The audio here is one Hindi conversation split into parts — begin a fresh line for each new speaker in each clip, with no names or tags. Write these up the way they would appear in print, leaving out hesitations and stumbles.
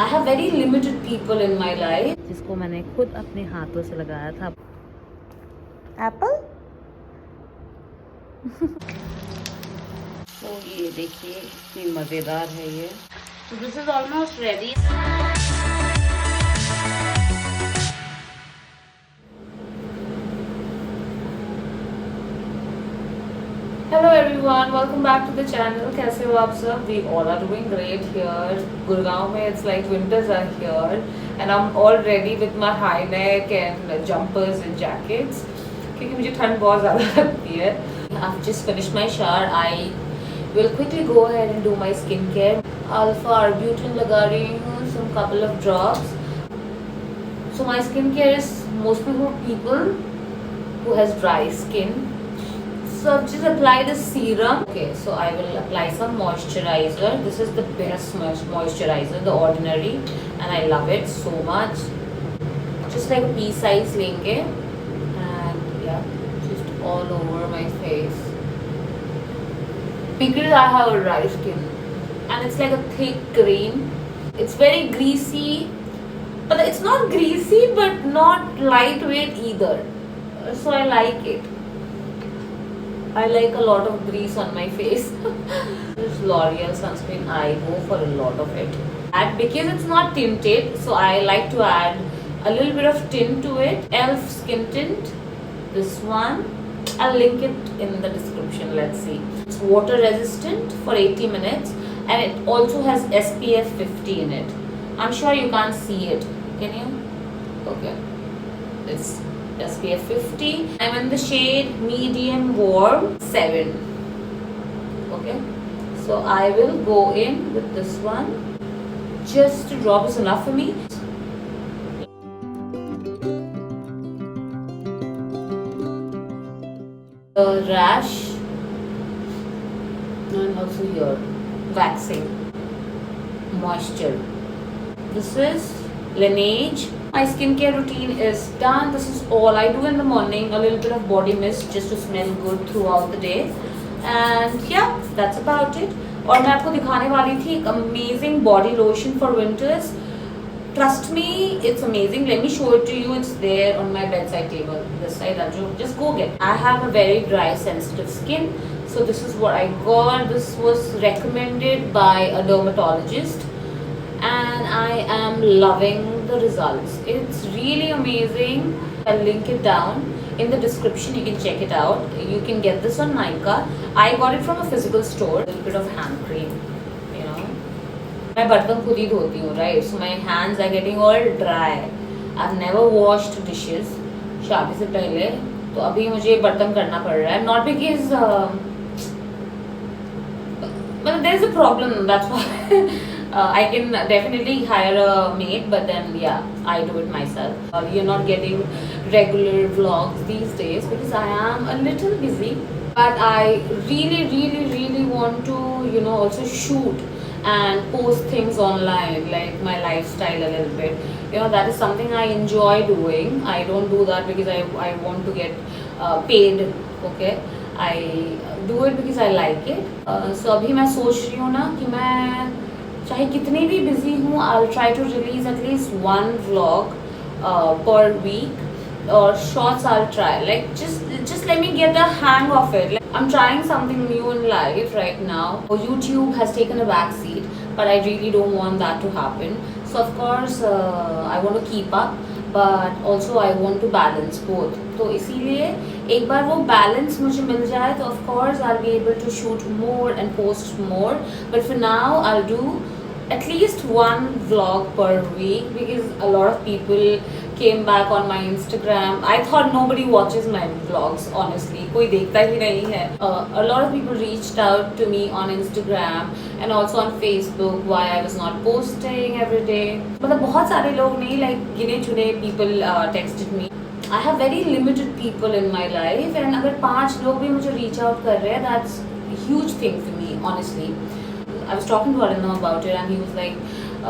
I have very limited people in my life जिसको मैंने खुद अपने हाथों से लगाया था. Apple? तो ये देखिए कितनी मज़ेदार है ये. So this is almost ready. Hello everyone, welcome back to the channel. कैसे हो आप सब? We all are doing great here. Gurgaon में it's like winters are here and I'm all ready with my high neck and jumpers and jackets क्योंकि मुझे ठंड बहुत ज़्यादा लगती है. I've just finished my shower. I will quickly go ahead and do my skincare. Alpha Arbutin लगा रही हूँ, some couple of drops. So my skincare is mostly for people who has dry skin. So I've just applied a serum. Okay, so I will apply some moisturizer. This is the best moisturizer, The Ordinary, and I love it so much. Just like a pea size लेंगे, and yeah, just all over my face. Because I have a dry skin, and it's like a thick cream. It's very greasy, but it's not greasy, but not lightweight either. So I like it. I like a lot of grease on my face. This L'Oreal sunscreen, I go for a lot of it. And because it's not tinted, so I like to add a little bit of tint to it. ELF skin tint, this one. I'll link it in the description. Let's see. It's water resistant for 80 minutes and it also has SPF 50 in it. I'm sure you can't see it. Can you? Okay. It's SPF 50. I'm in the shade medium warm 7. Okay, so I will go in with this one. Just a drop is enough for me. The rash and also here waxing moisture. This is Laneige. My skincare routine is done. This is all I do in the morning. A little bit of body mist just to smell good throughout the day. And yeah, that's about it. और मैं आपको दिखाने वाली थी एक amazing body lotion for winters. Trust me, it's amazing. Let me show it to you. It's there on my bedside table. This side, just go get it. I have a very dry, sensitive skin. So this is what I got. This was recommended by a dermatologist. And I am loving the results. It's really amazing. I'll link it down in the description. You can check it out. You can get this on Nykaa. I got it from a physical store. A little bit of hand cream, you know. मैं बर्तन खुद ही धोती हूँ, right? So my hands are getting all dry. I've never washed dishes. शादी से पहले तो अभी मुझे बर्तन करना पड़ रहा है. Not because but there's a problem. That's why. I can definitely hire a maid, but then yeah, I do it myself. You're not getting regular vlogs these days because I am a little busy. But I really want to, you know, also shoot and post things online, like my lifestyle a little bit. You know, that is something I enjoy doing. I don't do that because I want to get paid. Okay, I do it because I like it. So अभी मैं सोच रही हूँ ना कि मैं चाहे कितनी भी बिजी हूँ, I'll try to release at least one vlog per week, or shorts I'll try. Like just let me get the hang of it. Like, I'm trying something new in life right now. YouTube has taken a back seat, but I really don't want that to happen. So of course I want to keep up, but also I want to balance both. तो इसीलिए एक बार वो balance मुझे मिल जाए तो of course I'll be able to shoot more and post more. But for now I'll do at least one vlog per week because a lot of people came back on my Instagram. I thought nobody watches my vlogs, honestly. कोई देखता ही नहीं है. A lot of people reached out to me on Instagram and also on Facebook why I was not posting every day. मतलब बहुत सारे लोग नहीं, like गिने चुने people texted me. I have very limited people in my life and अगर 5 लोग भी मुझे reach out कर रहे हैं, that's a huge thing for me, honestly. I was talking to Arindam about it and he was like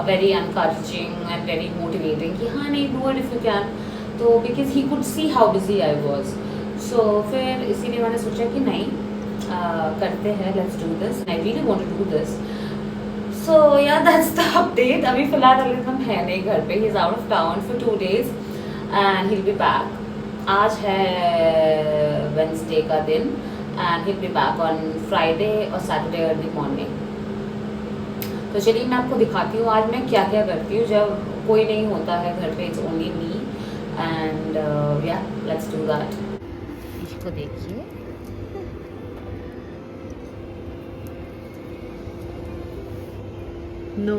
very encouraging and very motivating कि हाँ नहीं, do it if you can. तो because he could see how busy I was. So फिर इसीलिए मैंने सोचा कि नहीं करते हैं, let's do this. I really want to do this. So yeah, that's the update. अभी फिलहाल अलिज़म है नहीं घर पे. He's out of town for 2 days and he'll be back. आज है Wednesday का दिन and he'll be back on Friday or Saturday early morning. तो चलिए मैं आपको दिखाती हूँ आज मैं क्या क्या करती हूँ जब कोई नहीं होता है घर पे. It's only me and yeah, let's do that. इसको देखिए. No.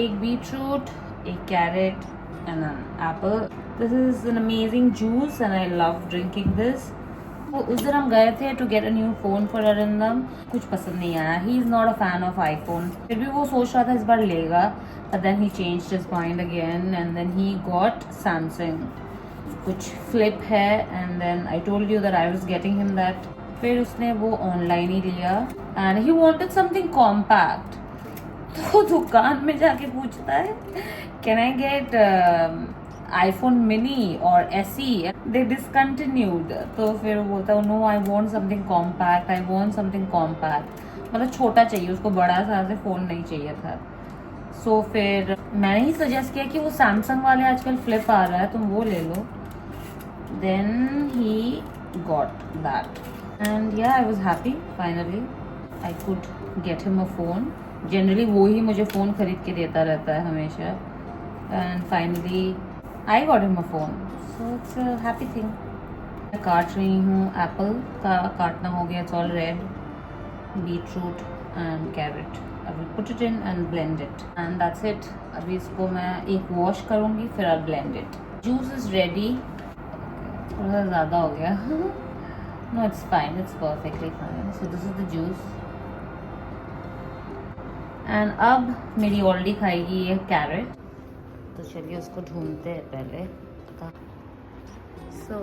एक बीटरूट, एक carat and an apple. This is an amazing juice and I love drinking this. उस दिन हम गए थे to get a new phone for Arindam. कुछ पसंद नहीं आया. He is not a fan of iPhone. फिर भी वो सोच रहा था इस बार लेगा. But then he changed his mind again and then he got Samsung. कुछ flip है and then I told you that I was getting him that. फिर उसने वो ऑनलाइन ही लिया and he wanted something compact. तो दुकान में जाके पूछता है can I get iPhone mini और SE. They discontinued. तो फिर वो बोलता है no I want something compact. I want something compact. मतलब छोटा चाहिए उसको, बड़ा सा से फ़ोन नहीं चाहिए था. सो फिर मैंने ही सजेस्ट किया कि वो सैमसंग वाले आजकल फ्लिप आ रहा है तुम वो ले लो. Then he got that and yeah I was happy. Finally I could get him a phone. Generally वो ही मुझे फ़ोन ख़रीद के देता रहता है हमेशा. And finally I got him a phone. So it's a happy thing. मैं काट रही हूँ एप्पल का. काटना हो गया. It's all red. Beetroot and carrot. I will put it in and blend it and that's it. अभी इसको मैं एक वॉश करूँगी फिर I blend it. Juice is ready. थोड़ा सा ज़्यादा हो गया. No it's fine. It's perfectly fine. So this is the juice. And अब मेरी ऑलरेडी खाएगी ये कैरेट. तो चलिए उसको ढूंढते हैं पहले. So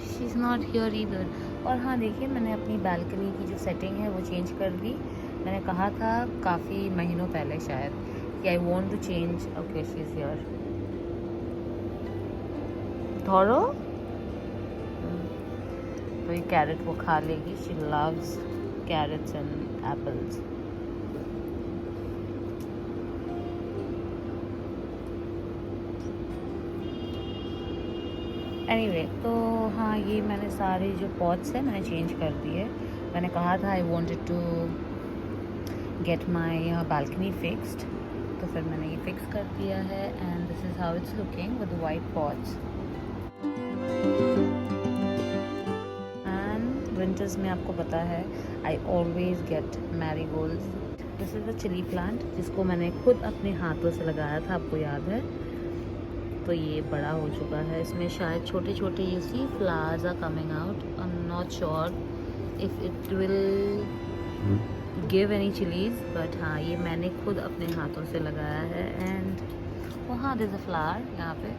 she is not here either. और हाँ देखिए मैंने अपनी बालकनी की जो सेटिंग है वो चेंज कर दी. मैंने कहा था काफ़ी महीनों पहले शायद कि I want to change. Okay she is here. थोड़ो तो ये कैरेट वो खा लेगी. She loves carrots and apples. Anyway तो हाँ ये मैंने सारे जो पॉट्स हैं मैंने चेंज कर दिए. मैंने कहा था I wanted to get my balcony fixed. तो फिर मैंने ये फिक्स कर दिया है and this is how it's looking with white pots. Winters में आपको पता है I always get marigolds. This is the chilli plant जिसको मैंने खुद अपने हाथों से लगाया था. आपको याद है. तो ये बड़ा हो चुका है. इसमें शायद छोटे छोटे you see flowers are coming out. I am not sure if it will give any chillies but हाँ ये मैंने खुद अपने हाथों से लगाया है. एंड वहाँ देयर इज़ अ फ्लावर यहाँ पे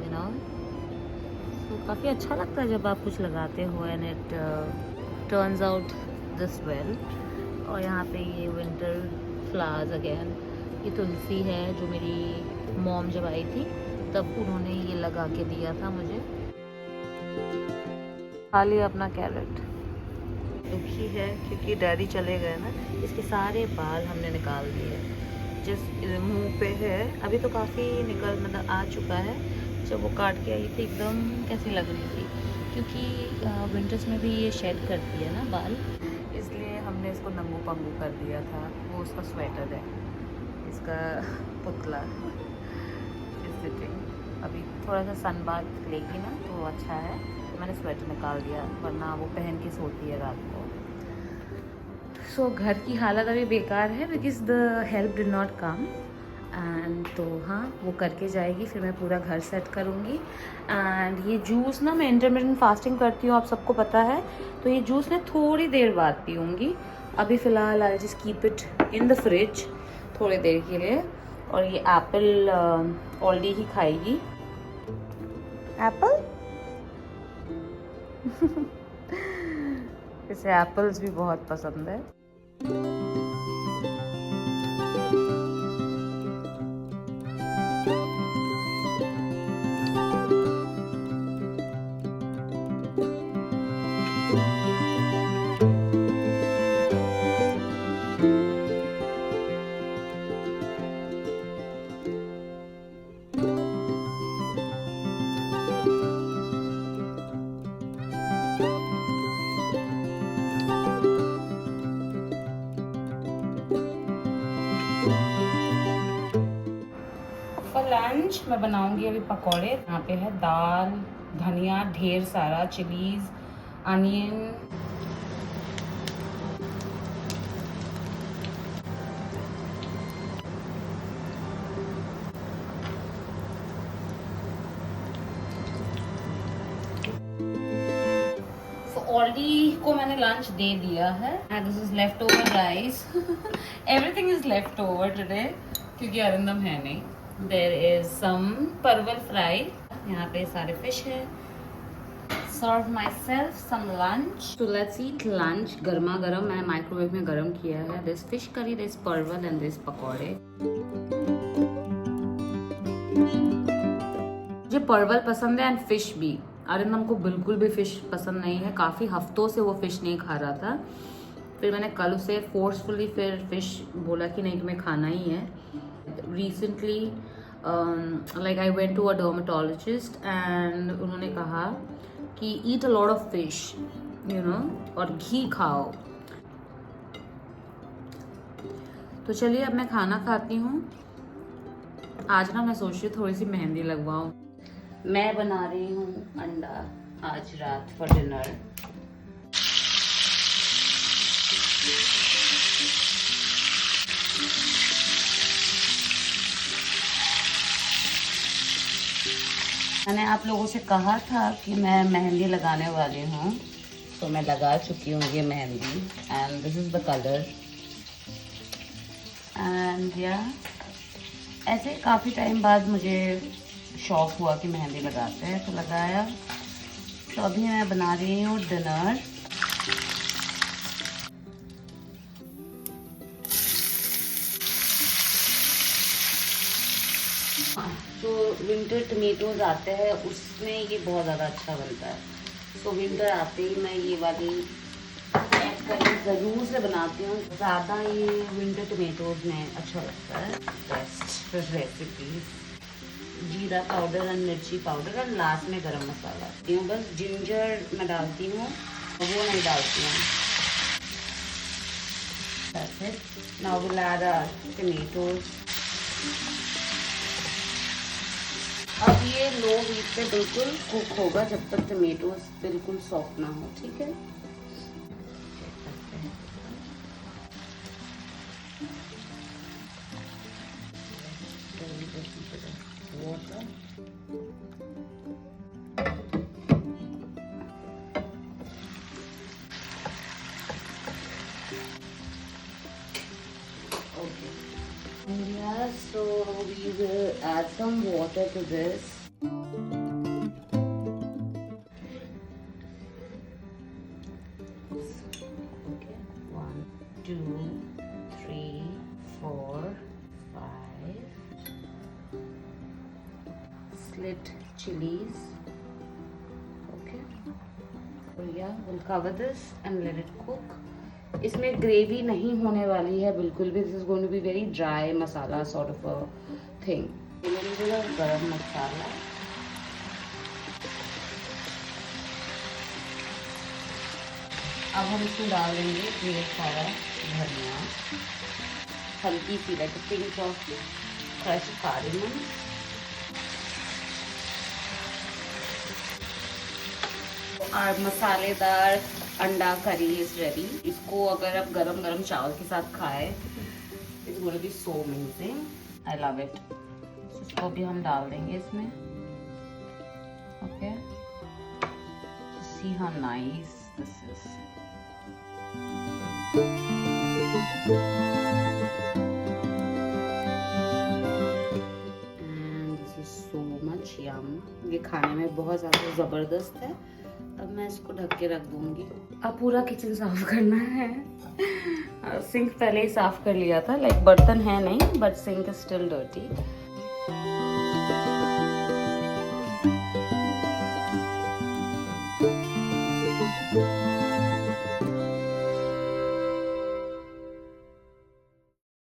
यू नो. तो काफ़ी अच्छा लगता है जब आप कुछ लगाते हो and it turns out this well. और यहाँ पे ये विंटर फ्लावर्स अगेन. ये तुलसी है जो मेरी मॉम जब आई थी तब उन्होंने ये लगा के दिया था मुझे. खा लिया अपना कैरेट. दुखी है क्योंकि डैडी चले गए ना. इसके सारे बाल हमने निकाल दिए. जिस मुंह पे है अभी तो काफ़ी निकल मतलब आ चुका है. जब वो काट के आई थी एकदम कैसी लग रही थी क्योंकि विंटर्स में भी ये शेड करती है ना बाल. इसलिए हमने इसको नंगू पंगू कर दिया था. वो उसका स्वेटर है इसका पुतला. अभी थोड़ा सा सन बाथ लेगी ना तो अच्छा है. तो मैंने स्वेटर निकाल दिया वरना वो पहन के सोती है रात को. सो घर की हालत अभी बेकार है because the help did not come. And तो हाँ वो करके जाएगी फिर मैं पूरा घर सेट करूँगी. एंड ये जूस ना मैं इंटरमिटेंट फास्टिंग करती हूँ आप सबको पता है. तो ये जूस मैं थोड़ी देर बाद पीऊँगी. अभी फ़िलहाल I just keep it in the fridge थोड़ी देर के लिए. और ये एप्पल ऑलरेडी ही खाएगी. एप्पल इसे एप्पल्स भी बहुत पसंद है.
लंच मैं बनाऊंगी अभी पकौड़े। यहाँ पे है दाल, धनिया, ढेर सारा चिलीज, अनियन। ऑलरेडी को मैंने लंच दे दिया है and this is left over rice. Everything is left over today क्योंकि अरिंदम है नहीं। देयर इज सम परवल फ्राई, यहाँ पे सारे फिश है। सर्व माई सेल्फ सम लंच। तो लेट्स ईट लंच। गर्मा गर्म मैंने माइक्रोवेव में गर्म किया है। दिस फिश करी, दिस परवल एंड दिस पकौड़े। मुझे परवल पसंद है एंड फिश भी। अरिंदम को बिल्कुल भी फिश पसंद नहीं है, काफ़ी हफ्तों से वो फिश नहीं खा रहा था। फिर मैंने कल उसे फोर्सफुली फिर फिश बोला कि नहीं तुम्हें खाना ही है। Recently like I went to a dermatologist and उन्होंने कहा कि eat a lot of fish you know, और घी खाओ। तो चलिए अब मैं खाना खाती हूँ। आज ना मैं सोच रही हूँ थोड़ी सी मेहंदी लगवाऊँ। मैं बना रही हूँ अंडा आज रात फॉर डिनर। मैंने आप लोगों से कहा था कि मैं मेहंदी लगाने वाली हूँ, तो मैं लगा चुकी हूँ ये mehndi and this is the colour. And या ऐसे काफ़ी टाइम बाद मुझे शौक हुआ कि मेहंदी लगाते हैं तो लगाया। तो अभी मैं बना रही हूँ डिनर। तो विंटर टमेटोज आते हैं उसमें ये बहुत ज़्यादा अच्छा बनता है। तो विंटर आते ही मैं ये वाली करी ज़रूर से बनाती हूँ। ज़्यादा ये विंटर टमेटोज में अच्छा लगता है। बेस्ट रेसिपीज, जीरा पाउडर और मिर्ची पाउडर और लास्ट में गरम मसाला। बस जिंजर मैं डालती हूँ, वो नहीं डालती हूँ। Now will add tomatoes. अब ये लो हीट पे बिल्कुल कुक होगा जब तक टमेटोज बिल्कुल सॉफ्ट ना हो, ठीक है। water. Okay. Yeah, so we will add some water to this. Okay, 1, 2, 3, 4, 5. Slit chilies. Okay. So yeah, we'll cover this and let it cook. इसमें ग्रेवी नहीं होने वाली है बिल्कुल भी। This is going to be very dry masala sort of a thing. Garam masala, अब हम इसमें डाल देंगे ढेर सारा धनिया, हल्की सी like pinch of fresh cardamom, और मसालेदार अंडा करी इज रेडी। इसको अगर आप गरम गरम चावल के साथ खाए it's going to be so amazing, I love it. इसको भी हम डाल देंगे इसमें। Okay, see how nice this is. And this is so much yum. ये खाने में बहुत ज़्यादा ज़बरदस्त है। अब मैं इसको ढक के रख दूंगी। अब पूरा किचन साफ करना है। सिंक पहले ही साफ कर लिया था, लाइक बर्तन है नहीं but sink is still dirty.